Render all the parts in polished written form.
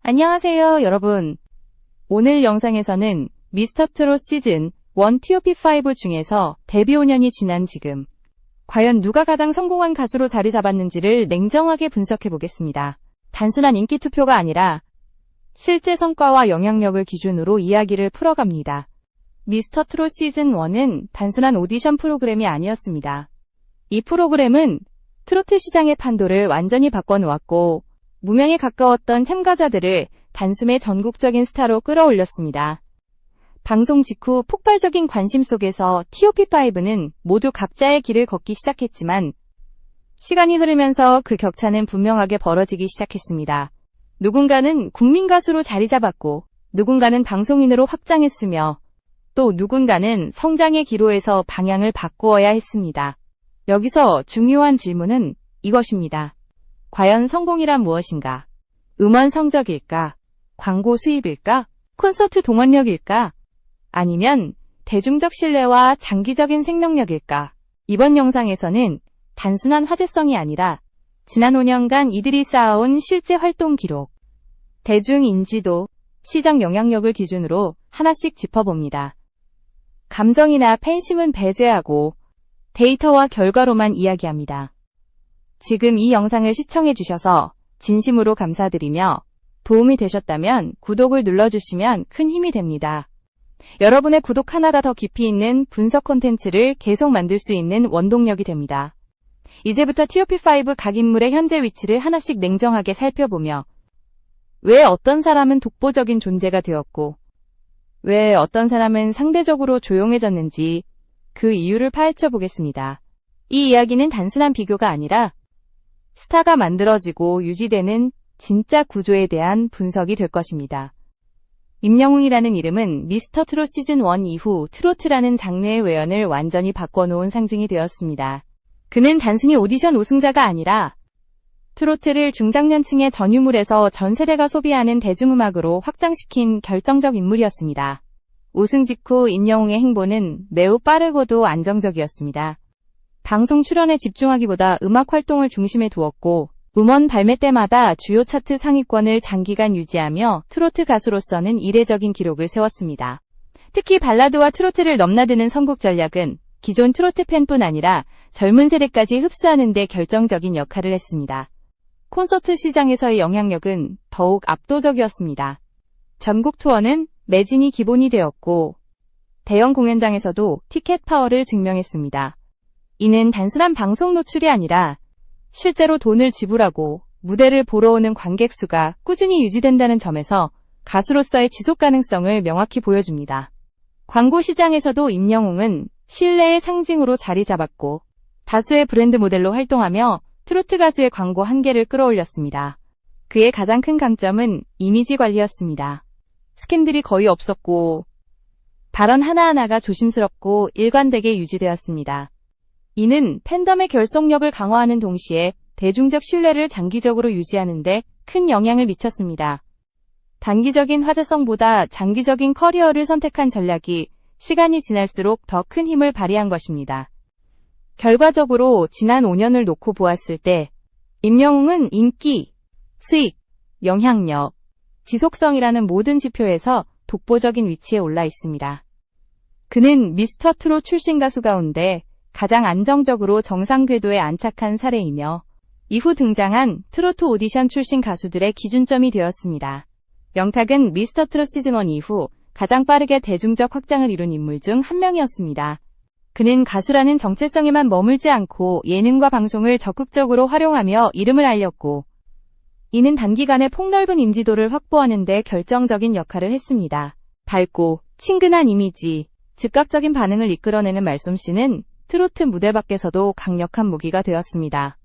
안녕하세요, 여러분. 오늘 영상에서는 미스터트롯 시즌 1 TOP5 중에서 데뷔 5년이 지난 지금 과연 누가 가장 성공한 가수로 자리 잡았는지를 냉정하게 분석해보겠습니다. 단순한 인기 투표가 아니라 실제 성과와 영향력을 기준으로 이야기를 풀어갑니다. 미스터트롯 시즌 1은 단순한 오디션 프로그램이 아니었습니다. 이 프로그램은 트로트 시장의 판도를 완전히 바꿔놓았고 무명에 가까웠던 참가자들을 단숨에 전국적인 스타로 끌어올렸습니다. 방송 직후 폭발적인 관심 속에서 TOP5는 모두 각자의 길을 걷기 시작했지만 시간이 흐르면서 그 격차는 분명하게 벌어지기 시작했습니다. 누군가는 국민 가수로 자리 잡았고 누군가는 방송인으로 확장했으며 또 누군가는 성장의 기로에서 방향을 바꾸어야 했습니다. 여기서 중요한 질문은 이것입니다. 과연 성공이란 무엇인가? 음원 성적일까? 광고 수입일까? 콘서트 동원력일까? 아니면 대중적 신뢰와 장기적인 생명력일까? 이번 영상에서는 단순한 화제성이 아니라 지난 5년간 이들이 쌓아온 실제 활동 기록, 대중 인지도, 시장 영향력을 기준으로 하나씩 짚어봅니다. 감정이나 팬심은 배제하고 데이터와 결과로만 이야기합니다. 지금 이 영상을 시청해주셔서 진심으로 감사드리며 도움이 되셨다면 구독을 눌러주시면 큰 힘이 됩니다. 여러분의 구독 하나가 더 깊이 있는 분석 콘텐츠를 계속 만들 수 있는 원동력이 됩니다. 이제부터 TOP5 각 인물의 현재 위치를 하나씩 냉정하게 살펴보며 왜 어떤 사람은 독보적인 존재가 되었고 왜 어떤 사람은 상대적으로 조용해졌는지 그 이유를 파헤쳐 보겠습니다. 이 이야기는 단순한 비교가 아니라 스타가 만들어지고 유지되는 진짜 구조에 대한 분석이 될 것입니다. 임영웅이라는 이름은 미스터트롯 시즌 1 이후 트로트라는 장르의 외연을 완전히 바꿔놓은 상징이 되었습니다. 그는 단순히 오디션 우승자가 아니라 트로트를 중장년층의 전유물에서 전 세대가 소비하는 대중음악으로 확장시킨 결정적 인물이었습니다. 우승 직후 임영웅의 행보는 매우 빠르고도 안정적이었습니다. 방송 출연에 집중하기보다 음악 활동을 중심에 두었고 음원 발매 때마다 주요 차트 상위권을 장기간 유지하며 트로트 가수로서는 이례적인 기록을 세웠습니다. 특히 발라드와 트로트를 넘나드는 선곡 전략은 기존 트로트 팬뿐 아니라 젊은 세대까지 흡수하는 데 결정적인 역할을 했습니다. 콘서트 시장에서의 영향력은 더욱 압도적이었습니다. 전국 투어는 매진이 기본이 되었고 대형 공연장에서도 티켓 파워를 증명했습니다. 이는 단순한 방송 노출이 아니라 실제로 돈을 지불하고 무대를 보러 오는 관객 수가 꾸준히 유지된다는 점에서 가수로서의 지속 가능성을 명확히 보여줍니다. 광고 시장에서도 임영웅은 신뢰의 상징으로 자리 잡았고 다수의 브랜드 모델로 활동하며 트로트 가수의 광고 한계를 끌어올렸습니다. 그의 가장 큰 강점은 이미지 관리였습니다. 스캔들이 거의 없었고 발언 하나하나가 조심스럽고 일관되게 유지되었습니다. 이는 팬덤의 결속력을 강화하는 동시에 대중적 신뢰를 장기적으로 유지하는 데 큰 영향을 미쳤습니다. 단기적인 화제성보다 장기적인 커리어를 선택한 전략이 시간이 지날수록 더 큰 힘을 발휘한 것입니다. 결과적으로 지난 5년을 놓고 보았을 때 임영웅은 인기, 수익, 영향력, 지속성이라는 모든 지표에서 독보적인 위치에 올라 있습니다. 그는 미스터트롯 출신 가수 가운데 가장 안정적으로 정상 궤도에 안착한 사례이며 이후 등장한 트로트 오디션 출신 가수들의 기준점이 되었습니다. 영탁은 미스터트롯 시즌 1 이후 가장 빠르게 대중적 확장을 이룬 인물 중 한 명이었습니다. 그는 가수라는 정체성에만 머물지 않고 예능과 방송을 적극적으로 활용하며 이름을 알렸고 이는 단기간에 폭넓은 인지도를 확보하는 데 결정적인 역할을 했습니다. 밝고 친근한 이미지, 즉각적인 반응을 이끌어내는 말솜씨는 트로트 무대 밖에서도 강력한 무기가 되었습니다.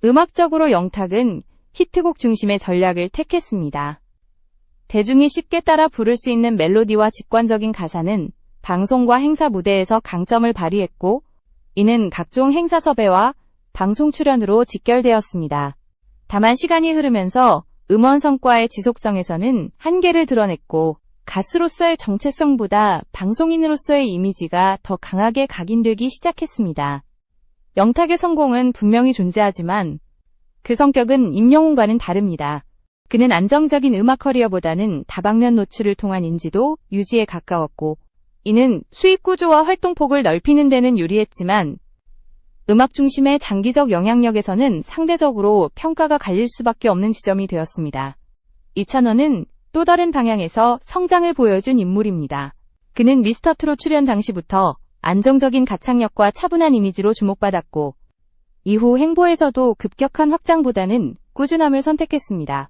음악적으로 영탁은 히트곡 중심의 전략을 택했습니다. 대중이 쉽게 따라 부를 수 있는 멜로디와 직관적인 가사는 방송과 행사 무대에서 강점을 발휘했고 이는 각종 행사 섭외와 방송 출연으로 직결되었습니다. 다만 시간이 흐르면서 음원 성과의 지속성에서는 한계를 드러냈고 가수로서의 정체성보다 방송인으로서의 이미지가 더 강하게 각인되기 시작했습니다. 영탁의 성공은 분명히 존재하지만 그 성격은 임영웅과는 다릅니다. 그는 안정적인 음악 커리어보다는 다방면 노출을 통한 인지도 유지에 가까웠고, 이는 수익 구조와 활동폭을 넓히는 데는 유리했지만, 음악 중심의 장기적 영향력에서는 상대적으로 평가가 갈릴 수밖에 없는 지점이 되었습니다. 이찬원은 또 다른 방향에서 성장을 보여준 인물입니다. 그는 미스터트롯 출연 당시부터 안정적인 가창력과 차분한 이미지로 주목받았고, 이후 행보에서도 급격한 확장보다는 꾸준함을 선택했습니다.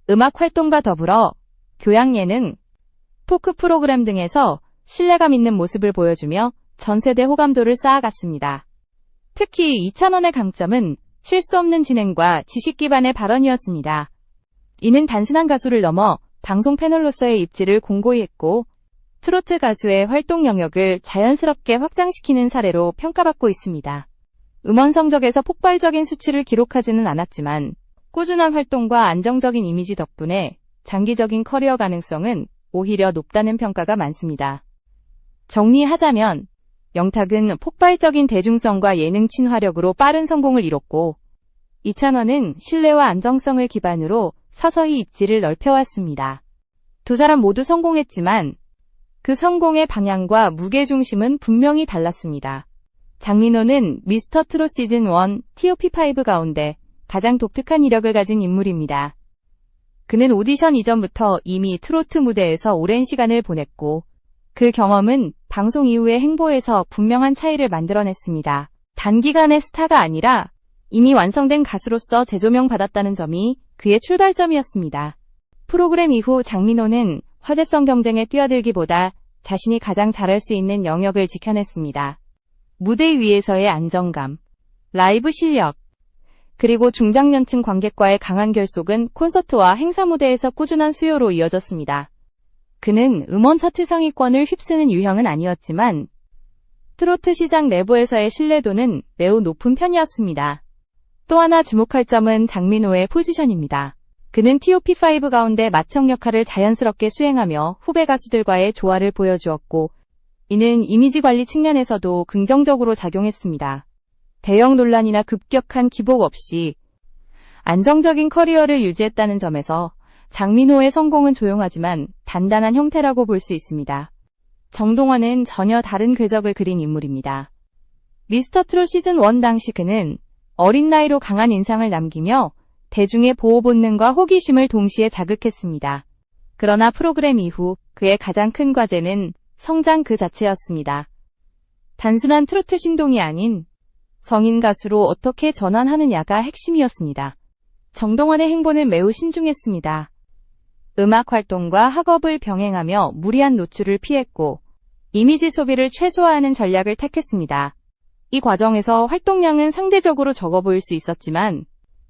음악 활동과 더불어 교양 예능, 토크 프로그램 등에서 신뢰감 있는 모습을 보여주며 전 세대 호감도를 쌓아갔습니다. 특히 이찬원의 강점은 실수 없는 진행과 지식 기반의 발언이었습니다. 이는 단순한 가수를 넘어 방송 패널로서의 입지를 공고히 했고, 트로트 가수의 활동 영역을 자연스럽게 확장시키는 사례로 평가받고 있습니다. 음원 성적에서 폭발적인 수치를 기록하지는 않았지만, 꾸준한 활동과 안정적인 이미지 덕분에 장기적인 커리어 가능성은 오히려 높다는 평가가 많습니다. 정리하자면, 영탁은 폭발적인 대중성과 예능 친화력으로 빠른 성공을 이뤘고, 이찬원은 신뢰와 안정성을 기반으로 서서히 입지를 넓혀왔습니다. 두 사람 모두 성공했지만 그 성공의 방향과 무게중심은 분명히 달랐습니다. 장민호는 미스터트롯 시즌1 TOP5 가운데 가장 독특한 이력을 가진 인물입니다. 그는 오디션 이전부터 이미 트로트 무대에서 오랜 시간을 보냈고, 그 경험은 방송 이후의 행보에서 분명한 차이를 만들어냈습니다. 단기간의 스타가 아니라 이미 완성된 가수로서 재조명받았다는 점이 그의 출발점이었습니다. 프로그램 이후 장민호는 화제성 경쟁에 뛰어들기보다 자신이 가장 잘할 수 있는 영역을 지켜냈습니다. 무대 위에서의 안정감, 라이브 실력, 그리고 중장년층 관객과의 강한 결속은 콘서트와 행사 무대에서 꾸준한 수요로 이어졌습니다. 그는 음원 차트 상위권을 휩쓰는 유형은 아니었지만 트로트 시장 내부에서의 신뢰도는 매우 높은 편이었습니다. 또 하나 주목할 점은 장민호의 포지션입니다. 그는 TOP5 가운데 마청 역할을 자연스럽게 수행하며 후배 가수들과의 조화를 보여주었고, 이는 이미지 관리 측면에서도 긍정적으로 작용했습니다. 대형 논란이나 급격한 기복 없이 안정적인 커리어를 유지했다는 점에서 장민호의 성공은 조용하지만 단단한 형태라고 볼 수 있습니다. 정동원은 전혀 다른 궤적을 그린 인물입니다. 미스터트롯 시즌1 당시 그는 어린 나이로 강한 인상을 남기며 대중의 보호 본능과 호기심을 동시에 자극했습니다. 그러나 프로그램 이후 그의 가장 큰 과제는 성장 그 자체였습니다. 단순한 트로트 신동이 아닌 성인 가수로 어떻게 전환하느냐가 핵심이었습니다. 정동원의 행보는 매우 신중했습니다. 음악 활동과 학업을 병행하며 무리한 노출을 피했고, 이미지 소비를 최소화하는 전략을 택했습니다. 이 과정에서 활동량은 상대적으로 적어 보일 수 있었지만,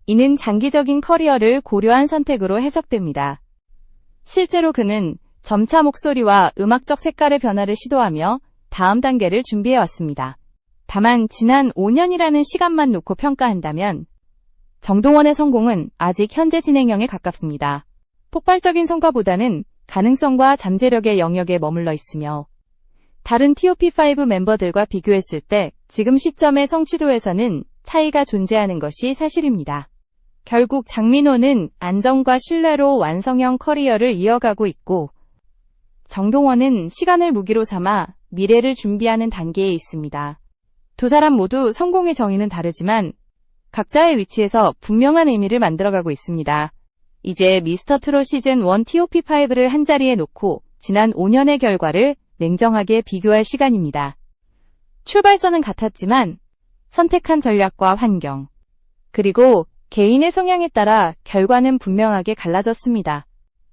이는 장기적인 커리어를 고려한 선택으로 해석됩니다. 실제로 그는 점차 목소리와 음악적 색깔의 변화를 시도하며 다음 단계를 준비해왔습니다. 다만 지난 5년이라는 시간만 놓고 평가한다면 정동원의 성공은 아직 현재 진행형에 가깝습니다. 폭발적인 성과보다는 가능성과 잠재력의 영역에 머물러 있으며, 다른 TOP5 멤버들과 비교했을 때 지금 시점의 성취도에서는 차이가 존재하는 것이 사실입니다. 결국 장민호는 안정과 신뢰로 완성형 커리어를 이어가고 있고, 정동원은 시간을 무기로 삼아 미래를 준비하는 단계에 있습니다. 두 사람 모두 성공의 정의는 다르지만 각자의 위치에서 분명한 의미를 만들어가고 있습니다. 이제 미스터트롯 시즌1 TOP5를 한자리에 놓고 지난 5년의 결과를 냉정하게 비교할 시간입니다. 출발선은 같았지만 선택한 전략과 환경, 그리고 개인의 성향에 따라 결과는 분명하게 갈라졌습니다.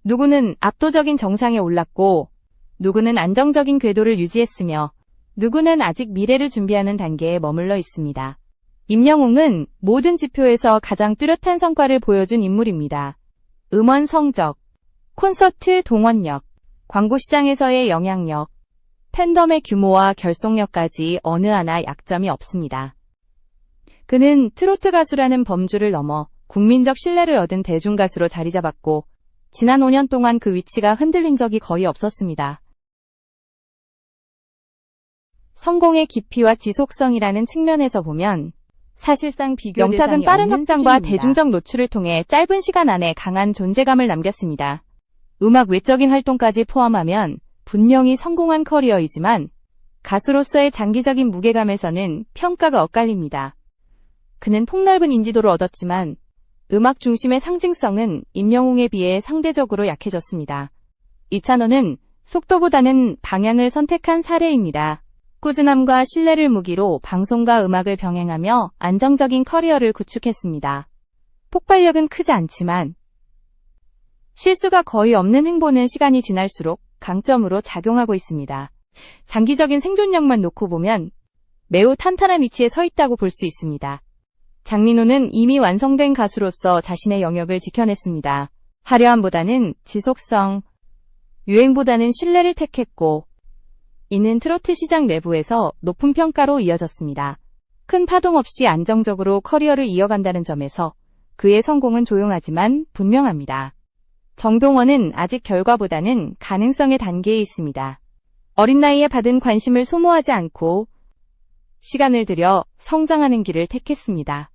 누구는 압도적인 정상에 올랐고, 누구는 안정적인 궤도를 유지했으며, 누구는 아직 미래를 준비하는 단계에 머물러 있습니다. 임영웅은 모든 지표에서 가장 뚜렷한 성과를 보여준 인물입니다. 음원 성적, 콘서트 동원력, 광고 시장에서의 영향력, 팬덤의 규모와 결속력까지 어느 하나 약점이 없습니다. 그는 트로트 가수라는 범주를 넘어 국민적 신뢰를 얻은 대중가수로 자리 잡았고, 지난 5년 동안 그 위치가 흔들린 적이 거의 없었습니다. 성공의 깊이와 지속성이라는 측면에서 보면 사실상 비교 영탁은 빠른 확장과 대중적 노출을 통해 짧은 시간 안에 강한 존재감을 남겼습니다. 음악 외적인 활동까지 포함하면 분명히 성공한 커리어이지만 가수로서의 장기적인 무게감에서는 평가가 엇갈립니다. 그는 폭넓은 인지도를 얻었지만 음악 중심의 상징성은 임영웅에 비해 상대적으로 약해졌습니다. 이찬원은 속도보다는 방향을 선택한 사례입니다. 꾸준함과 신뢰를 무기로 방송과 음악을 병행하며 안정적인 커리어를 구축했습니다. 폭발력은 크지 않지만 실수가 거의 없는 행보는 시간이 지날수록 강점으로 작용하고 있습니다. 장기적인 생존력만 놓고 보면 매우 탄탄한 위치에 서 있다고 볼 수 있습니다. 장민호는 이미 완성된 가수로서 자신의 영역을 지켜냈습니다. 화려함보다는 지속성, 유행보다는 신뢰를 택했고 이는 트로트 시장 내부에서 높은 평가로 이어졌습니다. 큰 파동 없이 안정적으로 커리어를 이어간다는 점에서 그의 성공은 조용하지만 분명합니다. 정동원은 아직 결과보다는 가능성의 단계에 있습니다. 어린 나이에 받은 관심을 소모하지 않고 시간을 들여 성장하는 길을 택했습니다.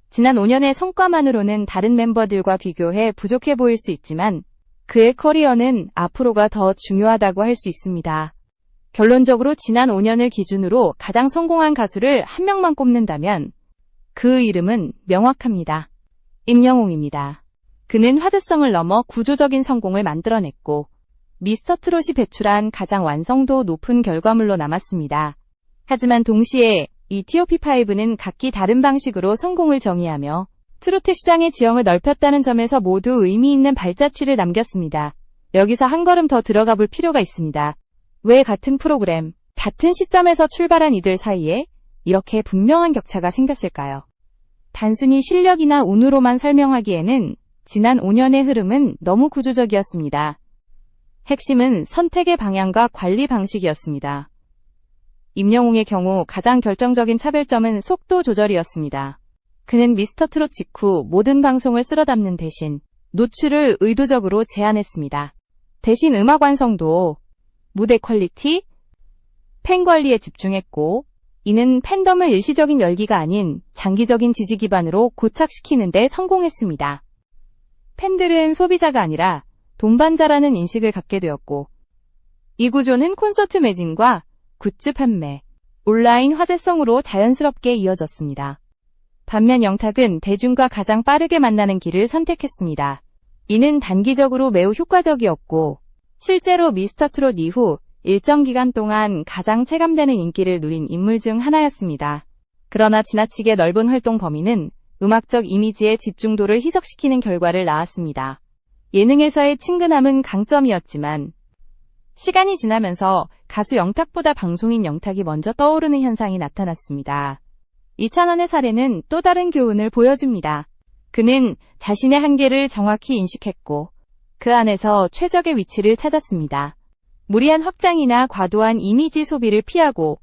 지난 5년의 성과만으로는 다른 멤버들과 비교해 부족해 보일 수 있지만 그의 커리어는 앞으로가 더 중요하다고 할 수 있습니다. 결론적으로 지난 5년을 기준으로 가장 성공한 가수를 한 명만 꼽는다면 그 이름은 명확합니다. 임영웅입니다. 그는 화제성을 넘어 구조적인 성공을 만들어냈고 미스터트롯이 배출한 가장 완성도 높은 결과물로 남았습니다. 하지만 동시에 이 TOP5는 각기 다른 방식으로 성공을 정의하며 트로트 시장의 지형을 넓혔다는 점에서 모두 의미 있는 발자취를 남겼습니다. 여기서 한 걸음 더 들어가 볼 필요가 있습니다. 왜 같은 프로그램, 같은 시점에서 출발한 이들 사이에 이렇게 분명한 격차가 생겼을까요? 단순히 실력이나 운으로만 설명하기에는 지난 5년의 흐름은 너무 구조적이었습니다. 핵심은 선택의 방향과 관리 방식이었습니다. 임영웅의 경우 가장 결정적인 차별점은 속도 조절이었습니다. 그는 미스터트롯 직후 모든 방송을 쓸어 담는 대신 노출을 의도적으로 제한했습니다. 대신 음악 완성도, 무대 퀄리티, 팬 관리에 집중했고 이는 팬덤을 일시적인 열기가 아닌 장기적인 지지 기반으로 고착시키는 데 성공했습니다. 팬들은 소비자가 아니라 동반자라는 인식을 갖게 되었고 이 구조는 콘서트 매진과 굿즈 판매, 온라인 화제성으로 자연스럽게 이어졌습니다. 반면 영탁은 대중과 가장 빠르게 만나는 길을 선택했습니다. 이는 단기적으로 매우 효과적이었고 실제로 미스터트롯 이후 일정 기간 동안 가장 체감되는 인기를 누린 인물 중 하나였습니다. 그러나 지나치게 넓은 활동 범위는 음악적 이미지의 집중도를 희석시키는 결과를 낳았습니다. 예능에서의 친근함은 강점이었지만 시간이 지나면서 가수 영탁보다 방송인 영탁이 먼저 떠오르는 현상이 나타났습니다. 이찬원의 사례는 또 다른 교훈을 보여줍니다. 그는 자신의 한계를 정확히 인식했고 그 안에서 최적의 위치를 찾았습니다. 무리한 확장이나 과도한 이미지 소비를 피하고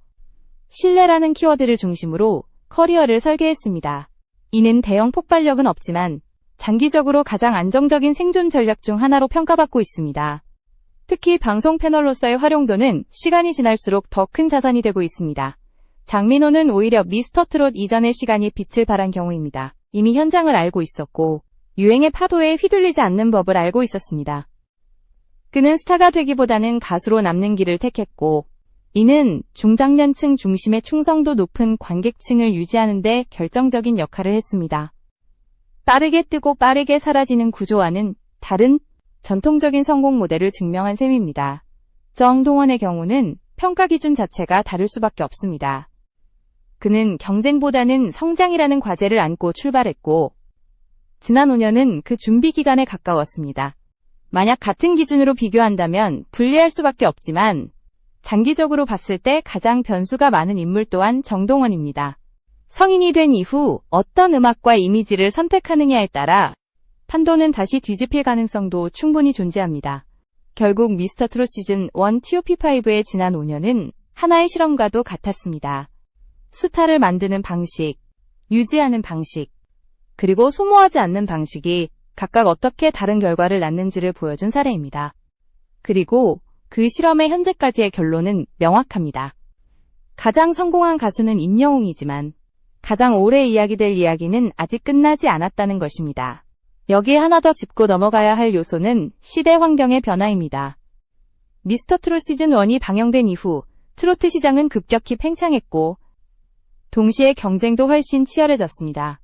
신뢰라는 키워드를 중심으로 커리어를 설계했습니다. 이는 대형 폭발력은 없지만 장기적으로 가장 안정적인 생존 전략 중 하나로 평가받고 있습니다. 특히 방송 패널로서의 활용도는 시간이 지날수록 더 큰 자산이 되고 있습니다. 장민호는 오히려 미스터트롯 이전의 시간이 빛을 발한 경우입니다. 이미 현장을 알고 있었고 유행의 파도에 휘둘리지 않는 법을 알고 있었습니다. 그는 스타가 되기보다는 가수로 남는 길을 택했고 이는 중장년층 중심의 충성도 높은 관객층을 유지하는 데 결정적인 역할을 했습니다. 빠르게 뜨고 빠르게 사라지는 구조와는 다른 전통적인 성공 모델을 증명한 셈입니다. 정동원의 경우는 평가 기준 자체가 다를 수밖에 없습니다. 그는 경쟁보다는 성장이라는 과제를 안고 출발했고 지난 5년은 그 준비 기간에 가까웠습니다. 만약 같은 기준으로 비교한다면 불리할 수밖에 없지만 장기적으로 봤을 때 가장 변수가 많은 인물 또한 정동원입니다. 성인이 된 이후 어떤 음악과 이미지를 선택하느냐에 따라 판도는 다시 뒤집힐 가능성도 충분히 존재합니다. 결국 미스터트롯 시즌 1 TOP5의 지난 5년은 하나의 실험과도 같았습니다. 스타를 만드는 방식, 유지하는 방식, 그리고 소모하지 않는 방식이 각각 어떻게 다른 결과를 낳는지를 보여준 사례입니다. 그리고 그 실험의 현재까지의 결론은 명확합니다. 가장 성공한 가수는 임영웅이지만 가장 오래 이야기될 이야기는 아직 끝나지 않았다는 것입니다. 여기에 하나 더 짚고 넘어가야 할 요소는 시대 환경의 변화입니다. 미스터트롯 시즌1이 방영된 이후 트로트 시장은 급격히 팽창했고 동시에 경쟁도 훨씬 치열해졌습니다.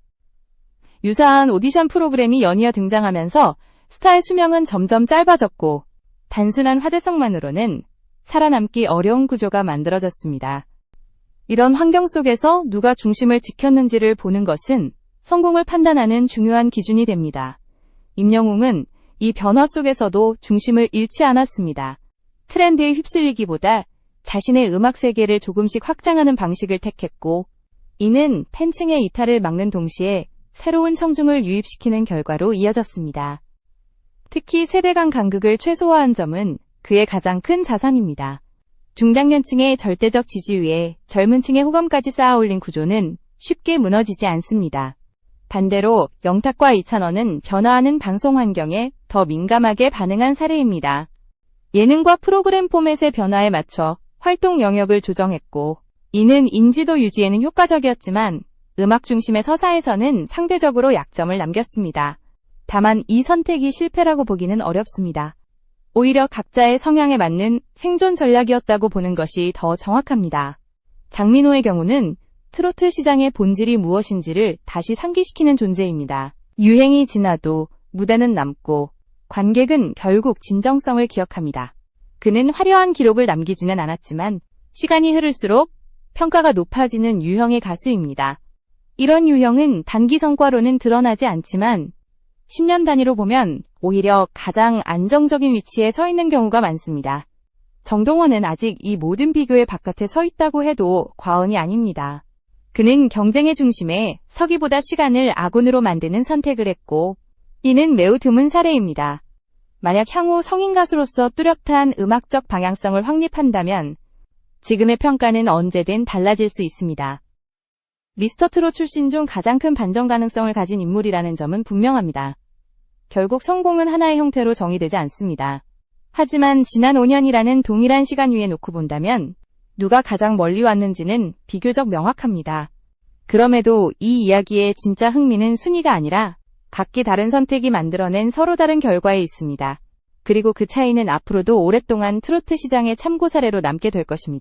유사한 오디션 프로그램이 연이어 등장하면서 스타의 수명은 점점 짧아졌고 단순한 화제성만으로는 살아남기 어려운 구조가 만들어졌습니다. 이런 환경 속에서 누가 중심을 지켰는지를 보는 것은 성공을 판단하는 중요한 기준이 됩니다. 임영웅은 이 변화 속에서도 중심을 잃지 않았습니다. 트렌드에 휩쓸리기보다 자신의 음악 세계를 조금씩 확장하는 방식을 택했고, 이는 팬층의 이탈을 막는 동시에 새로운 청중을 유입시키는 결과로 이어졌습니다. 특히 세대 간 간극을 최소화한 점은 그의 가장 큰 자산입니다. 중장년층의 절대적 지지 위에 젊은 층의 호감까지 쌓아올린 구조는 쉽게 무너지지 않습니다. 반대로 영탁과 이찬원은 변화하는 방송 환경에 더 민감하게 반응한 사례입니다. 예능과 프로그램 포맷의 변화에 맞춰 활동 영역을 조정했고, 이는 인지도 유지에는 효과적이었지만 음악 중심의 서사에서는 상대적으로 약점을 남겼습니다. 다만 이 선택이 실패라고 보기는 어렵습니다. 오히려 각자의 성향에 맞는 생존 전략이었다고 보는 것이 더 정확합니다. 장민호의 경우는 트로트 시장의 본질이 무엇인지를 다시 상기시키는 존재입니다. 유행이 지나도 무대는 남고 관객은 결국 진정성을 기억합니다. 그는 화려한 기록을 남기지는 않았지만 시간이 흐를수록 평가가 높아지는 유형의 가수입니다. 이런 유형은 단기 성과로는 드러나지 않지만 10년 단위로 보면 오히려 가장 안정적인 위치에 서 있는 경우가 많습니다. 정동원은 아직 이 모든 비교의 바깥에 서 있다고 해도 과언이 아닙니다. 그는 경쟁의 중심에 서기보다 시간을 아군으로 만드는 선택을 했고, 이는 매우 드문 사례입니다. 만약 향후 성인 가수로서 뚜렷한 음악적 방향성을 확립한다면 지금의 평가는 언제든 달라질 수 있습니다. 미스터트롯 출신 중 가장 큰 반전 가능성을 가진 인물이라는 점은 분명합니다. 결국 성공은 하나의 형태로 정의되지 않습니다. 하지만 지난 5년이라는 동일한 시간 위에 놓고 본다면 누가 가장 멀리 왔는지는 비교적 명확합니다. 그럼에도 이 이야기의 진짜 흥미는 순위가 아니라 각기 다른 선택이 만들어낸 서로 다른 결과에 있습니다. 그리고 그 차이는 앞으로도 오랫동안 트로트 시장의 참고 사례로 남게 될 것입니다.